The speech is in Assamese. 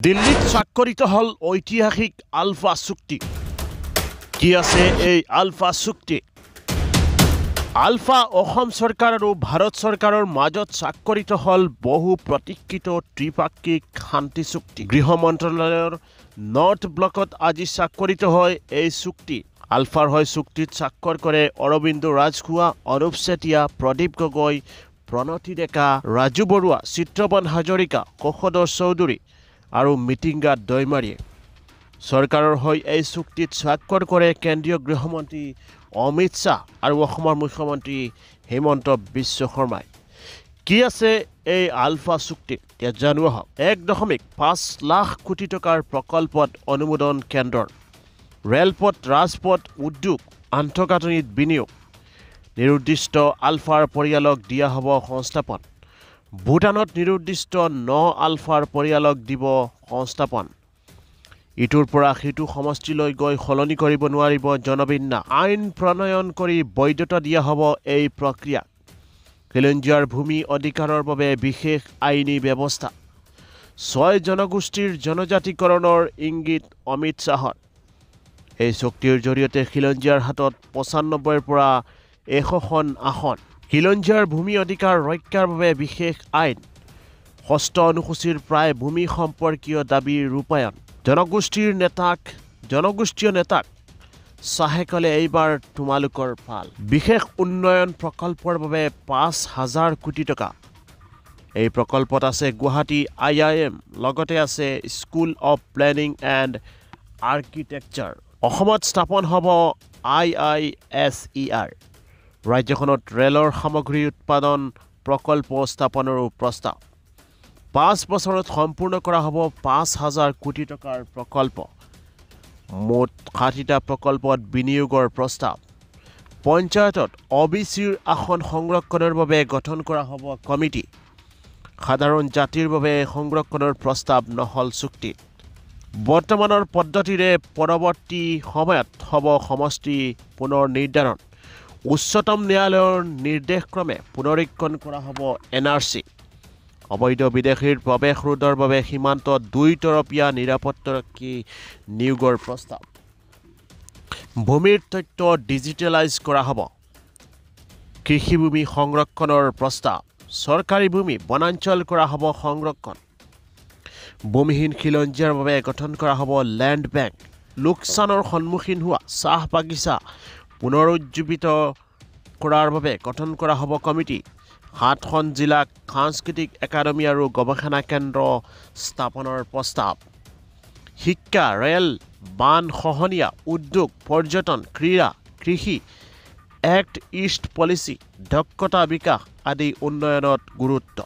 দিল্লীত স্বাক্ষৰিত হল ঐতিহাসিক আলফা চুক্তি কি আছে এই আলফা চুক্তি আলফা অসম চৰকাৰ আৰু ভাৰত চৰকাৰৰ মাজত স্বাক্ষৰিত হল বহু প্ৰতীক্ষিত ত্ৰিপাক্ষিক শান্তি চুক্তি গৃহ মন্ত্ৰালয়ৰ নৰ্থ ব্লকত আজি স্বাক্ষৰিত হয় এই চুক্তি আলফাৰ হয় চুক্তিত স্বাক্ষৰ কৰে অৰবিন্দ ৰাজখোৱা অনুপ চেতিয়া প্ৰদীপ গগৈ প্ৰণতি ডেকা ৰাজু বৰুৱা চিত্ৰবন হাজৰিকা কৌশধৰ চৌধুৰী আৰু মিটিংগা দৈমাৰীয়ে চৰকাৰৰ হৈ এই চুক্তিত স্বাক্ষৰ কৰে কেন্দ্ৰীয় গৃহমন্ত্ৰী অমিত শাহ আৰু অসমৰ মুখ্যমন্ত্ৰী হিমন্ত বিশ্ব শৰ্মাই কি আছে এই আলফা চুক্তি জানোৱা হওক 1.5 লাখ কোটি টকাৰ প্ৰকল্পত অনুমোদন কেন্দ্ৰৰ ৰেলপথ ৰাজপথ উদ্যোগ আন্তঃগাঁথনিত বিনিয়োগ নিৰুদ্দিষ্ট আলফাৰ পৰিয়ালক দিয়া হ'ব সংস্থাপন ভূটানত নিৰুদ্দিষ্ট 9 আলফাৰ পৰিয়ালক দিব সংস্থাপন ইটোৰ পৰা সিটো সমষ্টিলৈ গৈ সলনি কৰিব নোৱাৰিব জনবিন্যা আইন প্ৰণয়ন কৰি বৈধতা দিয়া হ'ব এই প্ৰক্ৰিয়া খিলঞ্জীয়াৰ ভূমি অধিকাৰৰ বাবে বিশেষ আইনী ব্যৱস্থা 6 জনগোষ্ঠীৰ জনজাতিকৰণৰ ইংগিত অমিত শাহৰ এই চুক্তিৰ জৰিয়তে খিলঞ্জীয়াৰ হাতত 95ৰ পৰা 100খন আসন খিলঞ্জীয়াৰ ভূমি অধিকাৰ ৰক্ষাৰ বাবে বিশেষ আইন ষষ্ঠ অনুসূচীৰ প্ৰায় ভূমি সম্পৰ্কীয় দাবী ৰূপায়ণ জনগোষ্ঠীয় নেতাক চাহে কলে এইবাৰ তোমালোকৰ পাল বিশেষ উন্নয়ন প্ৰকল্পৰ বাবে 5,000 কোটি টকা এই প্ৰকল্পত আছে গুৱাহাটী IIM লগতে আছে school of planning and architecture অসমত স্থাপন হ'ব IISER ৰাজ্যখনত ৰেলৰ সামগ্ৰী উৎপাদন প্ৰকল্প স্থাপনৰো প্ৰস্তাৱ 5 বছৰত সম্পূৰ্ণ কৰা হ'ব 5,000 কোটি টকাৰ প্ৰকল্প মুঠ 60টা প্ৰকল্পত বিনিয়োগৰ প্ৰস্তাৱ পঞ্চায়তত OBCৰ আসন সংৰক্ষণৰ বাবে গঠন কৰা হ'ব কমিটি সাধাৰণ জাতিৰ বাবে সংৰক্ষণৰ প্ৰস্তাৱ নহল চুক্তিত বৰ্তমানৰ পদ্ধতিৰে পৰৱৰ্তী সময়ত হ'ব সমষ্টি পুনৰ নিৰ্ধাৰণ উচ্চতম ন্যায়ালয়ৰ নিৰ্দেশক্ৰমে পুনৰীক্ষণ কৰা হ'ব NRC অবৈধ বিদেশীৰ প্ৰৱেশ ৰোধৰ বাবে সীমান্তত 2-তৰপীয়া নিৰাপত্তাৰক্ষী নিয়োগৰ প্ৰস্তাৱ ভূমিৰ তথ্য ডিজিটেলাইজ কৰা হ'ব কৃষিভূমি সংৰক্ষণৰ প্ৰস্তাৱ চৰকাৰী ভূমি বনাঞ্চল কৰা হ'ব সংৰক্ষণ ভূমিহীন খিলঞ্জীয়াৰ বাবে গঠন কৰা হ'ব লেণ্ড বেংক লোকচানৰ সন্মুখীন হোৱা চাহ বাগিচা পুনৰুজ্জীৱিত কৰাৰ বাবে গঠন কৰা হ'ব কমিটি 7খন জিলাক সাংস্কৃতিক একাডেমী আৰু গৱেষণা কেন্দ্ৰ স্থাপনৰ প্ৰস্তাৱ শিক্ষা ৰেল বান খহনীয়া উদ্যোগ পৰ্যটন ক্ৰীড়া কৃষি এক্ট ইষ্ট পলিচি দক্ষতা বিকাশ আদি উন্নয়নত গুৰুত্ব